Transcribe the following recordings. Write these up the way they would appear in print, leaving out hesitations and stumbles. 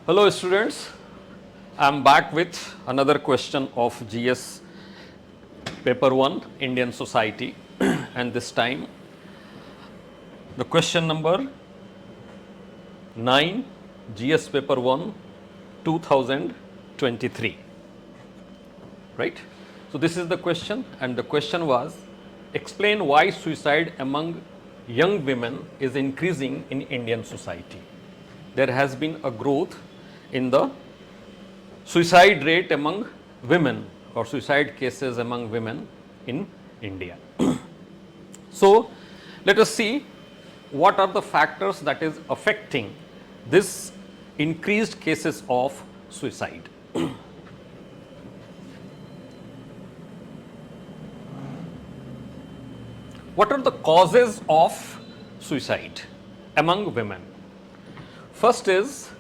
Hello students, I am back with another question of GS paper 1 Indian society and this time the question number 9 GS paper 1 2023, right. So, this is the question and the question was explain why suicide among young women is increasing in Indian society. There has been a growth in the suicide rate among women or suicide cases among women in India. So, let us see what are the factors that is affecting this increased cases of suicide. What are the causes of suicide among women? First is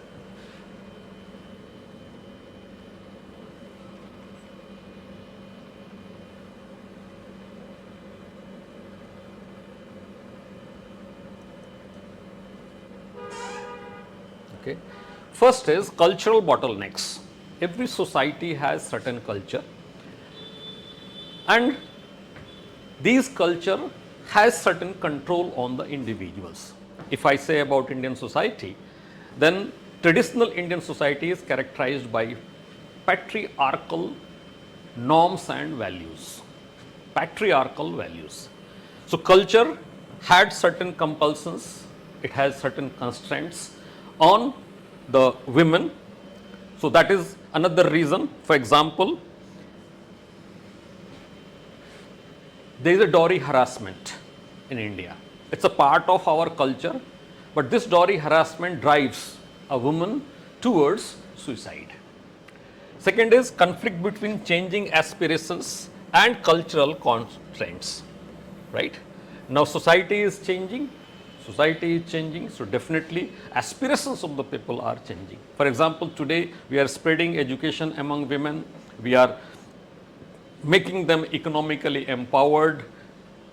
First is cultural bottlenecks. Every society has certain culture and these culture has certain control on the individuals. If I say about Indian society, then traditional Indian society is characterized by patriarchal norms and values. Patriarchal values. So, culture had certain compulsions, it has certain constraints on the women. So, that is another reason. For example, there is a dowry harassment in India. It is a part of our culture, but this dowry harassment drives a woman towards suicide. Second is conflict between changing aspirations and cultural constraints, right. Now, society is changing, so definitely aspirations of the people are changing. For example, today we are spreading education among women, we are making them economically empowered,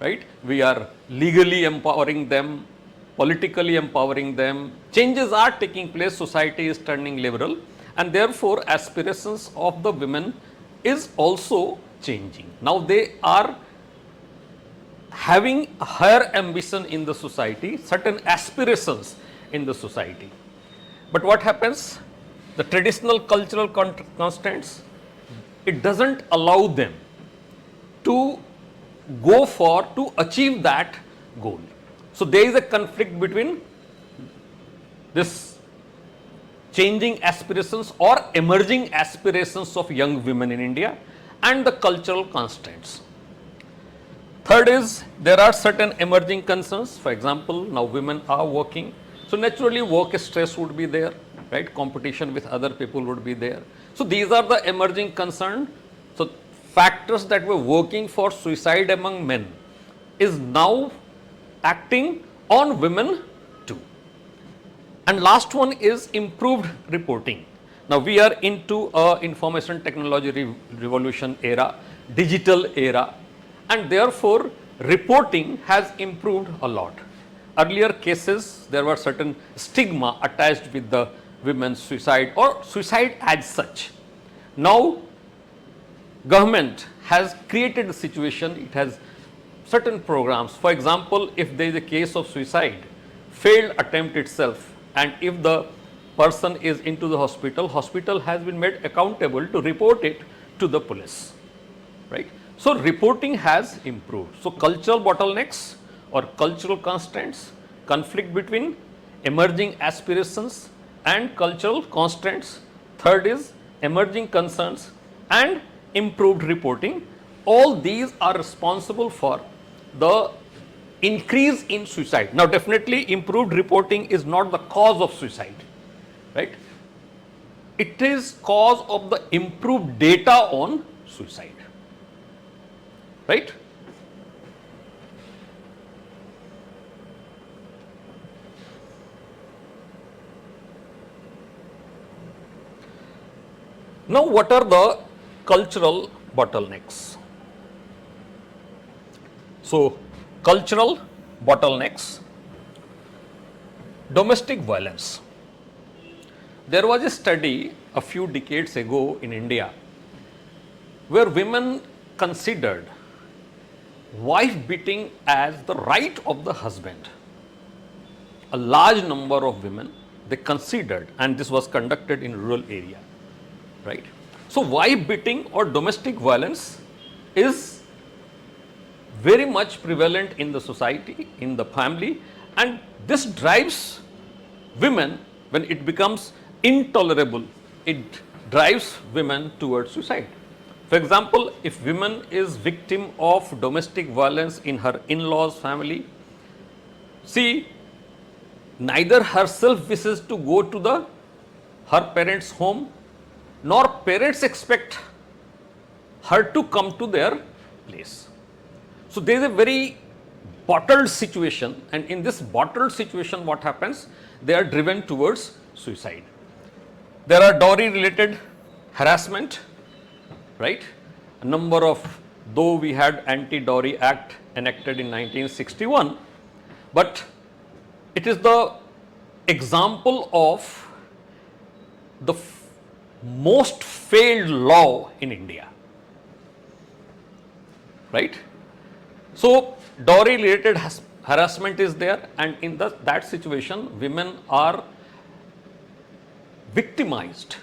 right. We are legally empowering them, politically empowering them. Changes are taking place, society is turning liberal and therefore, aspirations of the women is also changing. Now, they are having a higher ambition in the society, certain aspirations in the society. But what happens? The traditional cultural constraints, it does not allow them to go for to achieve that goal. So, there is a conflict between this changing aspirations or emerging aspirations of young women in India and the cultural constraints. Third is there are certain emerging concerns. For example, now women are working, so naturally work stress would be there, right, competition with other people would be there. So, these are the emerging concerns. So, factors that were working for suicide among men is now acting on women too. And last one is improved reporting. Now, we are into a information technology revolution era, digital era, and therefore, reporting has improved a lot. Earlier cases, there were certain stigma attached with the women's suicide or suicide as such. Now, government has created a situation, it has certain programs. For example, if there is a case of suicide, failed attempt itself, and if the person is into the hospital, hospital has been made accountable to report it to the police, right. So, reporting has improved. So, cultural bottlenecks or cultural constraints, conflict between emerging aspirations and cultural constraints. Third is emerging concerns and improved reporting. All these are responsible for the increase in suicide. Now, definitely improved reporting is not the cause of suicide, right. It is cause of the improved data on suicide, right. Now, what are the cultural bottlenecks? So, cultural bottlenecks, domestic violence. There was a study a few decades ago in India where women considered wife beating as the right of the husband. A large number of women, they considered, and this was conducted in rural area, right? So wife beating or domestic violence is very much prevalent in the society, in the family, and this drives women, when it becomes intolerable, it drives women towards suicide. For example, if woman is victim of domestic violence in her in-laws family, she neither herself wishes to go to her parents' home, nor parents expect her to come to their place. So there is a very bottled situation, and in this bottled situation what happens? They are driven towards suicide. There are dowry related harassment, right? A number of, though we had Anti-Dowry Act enacted in 1961, but it is the example of the most failed law in India, right? So dowry related harassment is there, and in that situation women are victimized,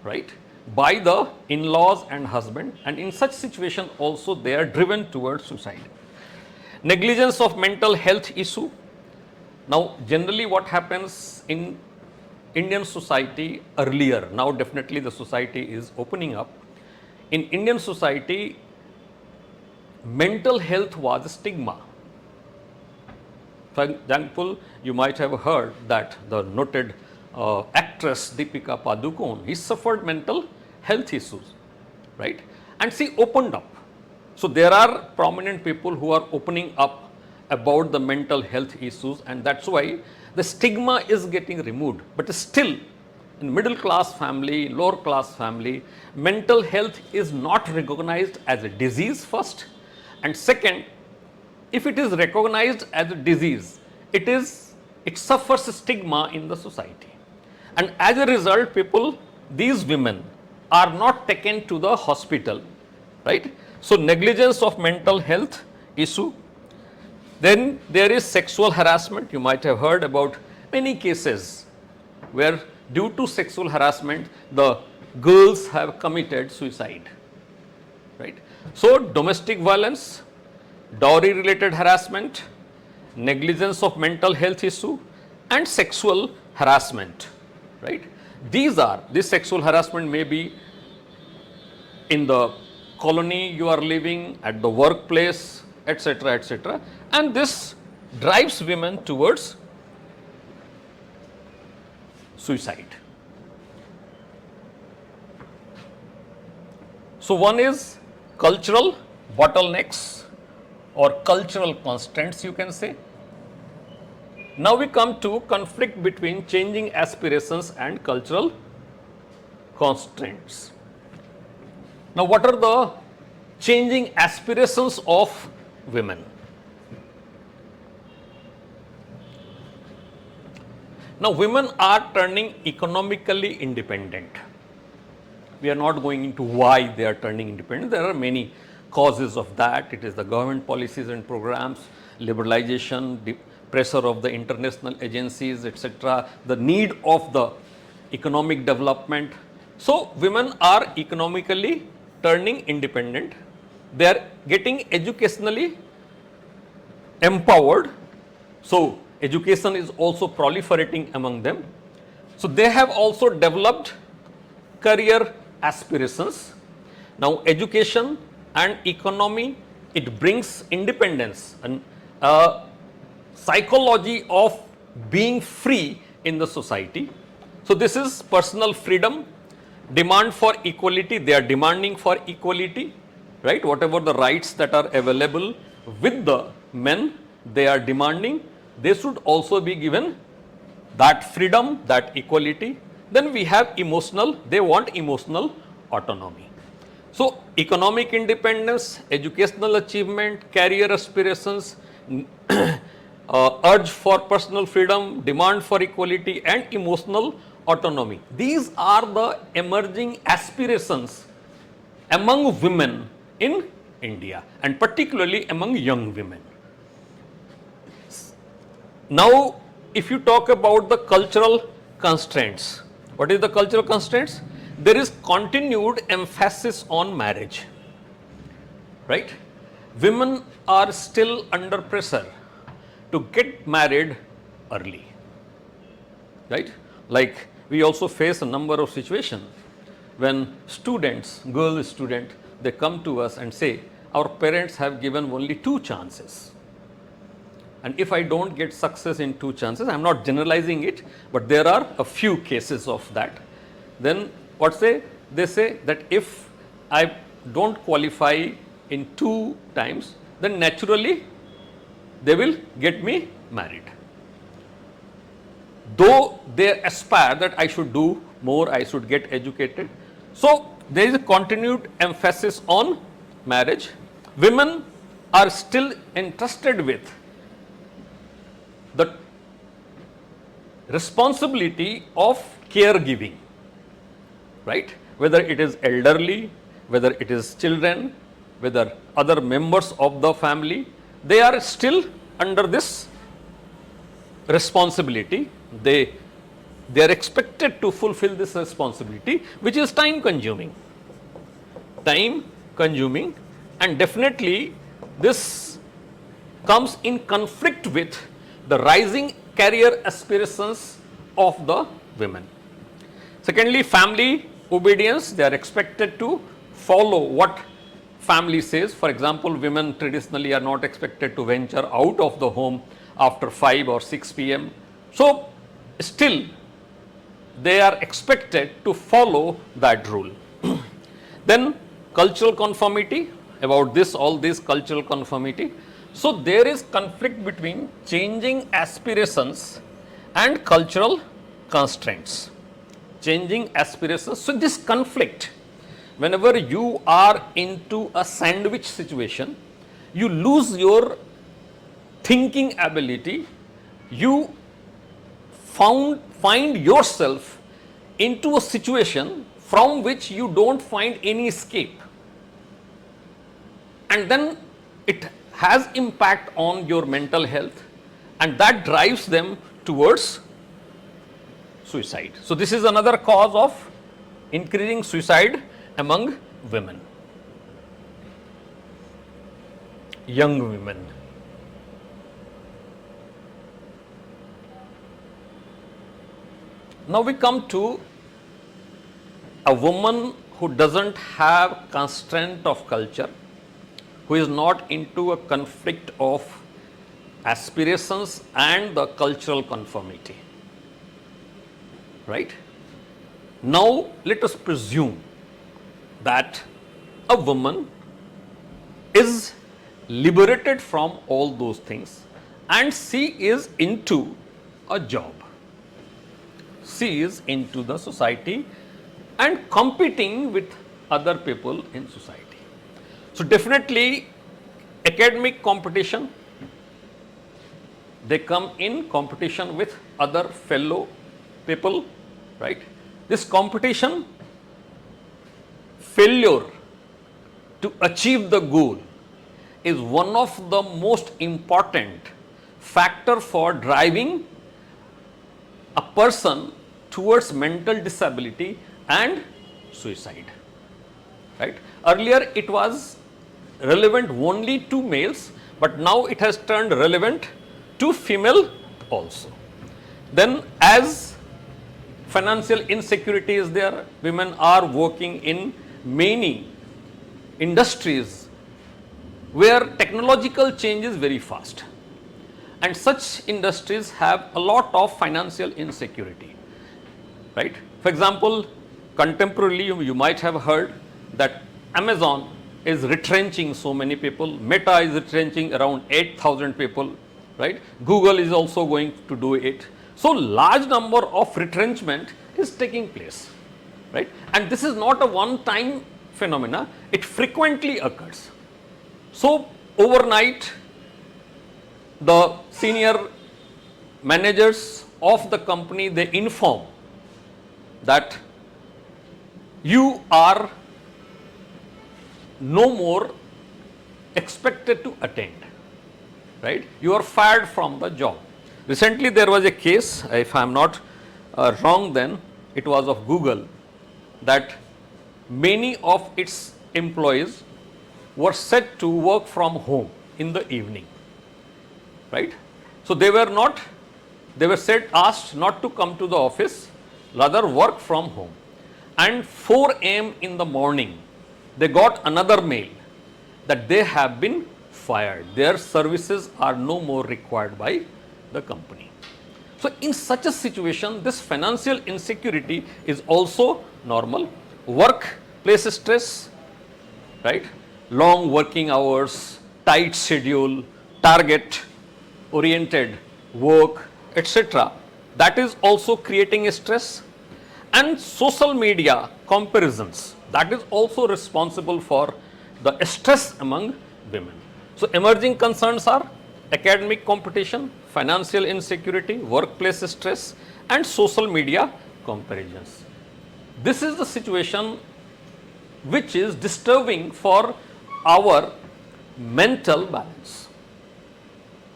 right, by the in-laws and husband, and in such situation also they are driven towards suicide. Negligence of mental health issue. Now generally what happens in Indian society earlier, now definitely the society is opening up. In Indian society, mental health was a stigma. For example, you might have heard that the noted actress Deepika Padukone, he suffered mental health issues, right? And she opened up. So there are prominent people who are opening up about the mental health issues, and that's why the stigma is getting removed. But still, in middle class family, lower class family, mental health is not recognized as a disease first, and second, if it is recognized as a disease, it suffers a stigma in the society. And as a result, these women are not taken to the hospital, right? So negligence of mental health issue. Then there is sexual harassment. You might have heard about many cases where due to sexual harassment, the girls have committed suicide, right? So domestic violence, dowry related harassment, negligence of mental health issue, and sexual harassment, right? This sexual harassment may be in the colony you are living, at the workplace, etc., etc., and this drives women towards suicide. So one is cultural bottlenecks or cultural constraints, you can say. Now we come to conflict between changing aspirations and cultural constraints. Now what are the changing aspirations of women? Now women are turning economically independent. We are not going into why they are turning independent. There are many causes of that. It is the government policies and programs, liberalization, the pressure of the international agencies, etc., the need of the economic development. So women are economically turning independent. They are getting educationally empowered. So education is also proliferating among them. So they have also developed career aspirations. Now education and economy, it brings independence and psychology of being free in the society. So this is personal freedom, demand for equality. They are demanding for equality, right? Whatever the rights that are available with the men, they are demanding, they should also be given that freedom, that equality. Then we have emotional, they want emotional autonomy. So economic independence, educational achievement, career aspirations, urge for personal freedom, demand for equality, and emotional autonomy. These are the emerging aspirations among women in India, and particularly among young women. Now, if you talk about the cultural constraints, what is the cultural constraints? There is continued emphasis on marriage, right? Women are still under pressure to get married early, right? Like we also face a number of situations when students, girl student, they come to us and say, our parents have given only 2 chances. And if I don't get success in 2 chances, I am not generalizing it, but there are a few cases of that. Then what say? They say that if I don't qualify in 2 times, then naturally they will get me married. Though they aspire that I should do more, I should get educated. So there is a continued emphasis on marriage. Women are still entrusted with the responsibility of caregiving, right? Whether it is elderly, whether it is children, whether other members of the family, they are still under this responsibility. They are expected to fulfill this responsibility, which is time consuming, and definitely this comes in conflict with the rising career aspirations of the women. Secondly, family obedience. They are expected to follow what family says. For example, women traditionally are not expected to venture out of the home after 5 or 6 p.m. So still they are expected to follow that rule. Then cultural conformity, about this, all this cultural conformity. So there is conflict between changing aspirations and cultural constraints. Changing aspirations. So this conflict, whenever you are into a sandwich situation, you lose your thinking ability, you find yourself into a situation from which you don't find any escape, and then it has impact on your mental health, and that drives them towards suicide. So this is another cause of increasing suicide among women, young women. Now we come to a woman who doesn't have constraint of culture, who is not into a conflict of aspirations and the cultural conformity, right? Now let us presume that a woman is liberated from all those things and she is into a job. She is into the society and competing with other people in society. So definitely academic competition, they come in competition with other fellow people, right? This competition, failure to achieve the goal is one of the most important factor for driving a person towards mental disability and suicide, right? Earlier it was relevant only to males, but now it has turned relevant to female also. Then as financial insecurity is there, women are working in many industries where technological change is very fast, and such industries have a lot of financial insecurity, right? For example, contemporarily you might have heard that Amazon is retrenching so many people, Meta is retrenching around 8,000 people, right? Google is also going to do it. So large number of retrenchment is taking place, right? And this is not a one time phenomena, it frequently occurs. So overnight the senior managers of the company, they inform that you are no more expected to attend, right? You are fired from the job. Recently there was a case, if I am not wrong, then it was of Google, that many of its employees were set to work from home in the evening, right? So they were asked not to come to the office, rather work from home. And 4 a.m. in the morning, they got another mail that they have been fired. Their services are no more required by the company. So in such a situation, this financial insecurity is also normal. Workplace stress, right? Long working hours, tight schedule, target oriented work, etc. That is also creating a stress. And social media comparisons, that is also responsible for the stress among women. So emerging concerns are academic competition, financial insecurity, workplace stress, and social media comparisons. This is the situation which is disturbing for our mental balance,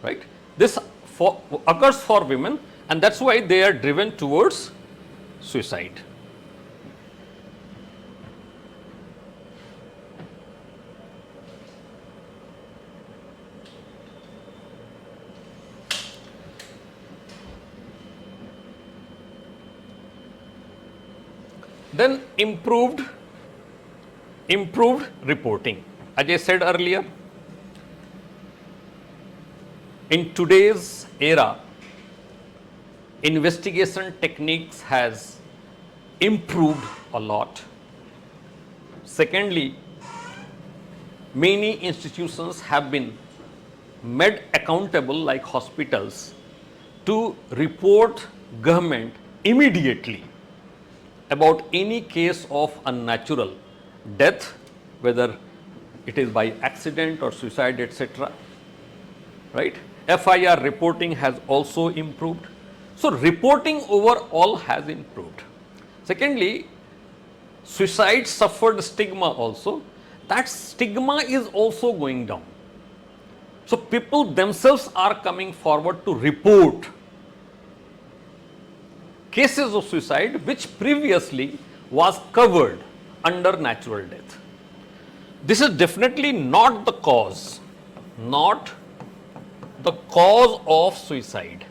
right? This occurs for women, and that's why they are driven towards suicide. Then improved reporting. As I said earlier, in today's era, investigation techniques has improved a lot. Secondly, many institutions have been made accountable, like hospitals, to report government immediately about any case of unnatural death, whether it is by accident or suicide, etc. Right? FIR reporting has also improved. So reporting overall has improved. Secondly, suicide suffered stigma also. That stigma is also going down. So people themselves are coming forward to report cases of suicide which previously was covered under natural death. This is definitely not the cause of suicide.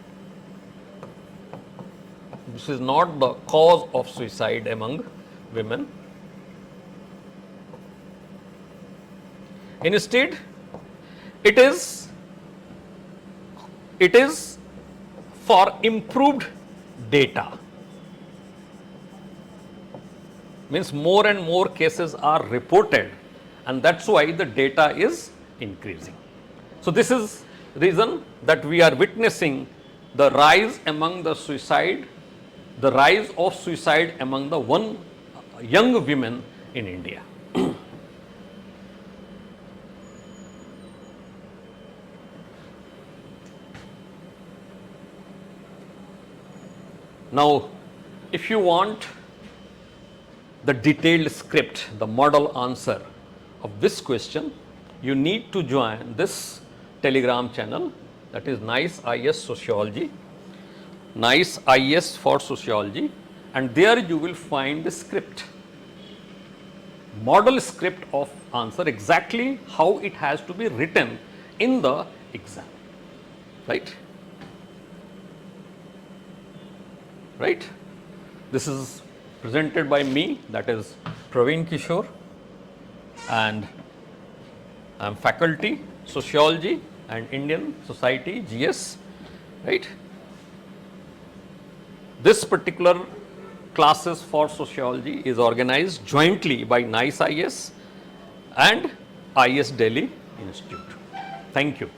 This is not the cause of suicide among women. Instead, it is for improved data. Means more and more cases are reported, and that's why the data is increasing. So this is reason that we are witnessing the rise among the rise of suicide among the young women in India. Now, if you want the detailed script, the model answer of this question, you need to join this Telegram channel, that is Nice IS Sociology, Nice IS for Sociology, and there you will find the script, model script of answer, exactly how it has to be written in the exam, right? Right? This is presented by me, that is Praveen Kishore, and I am faculty Sociology and Indian Society GS, right? This particular classes for sociology is organized jointly by Nice IS and IS Delhi Institute. Thank you.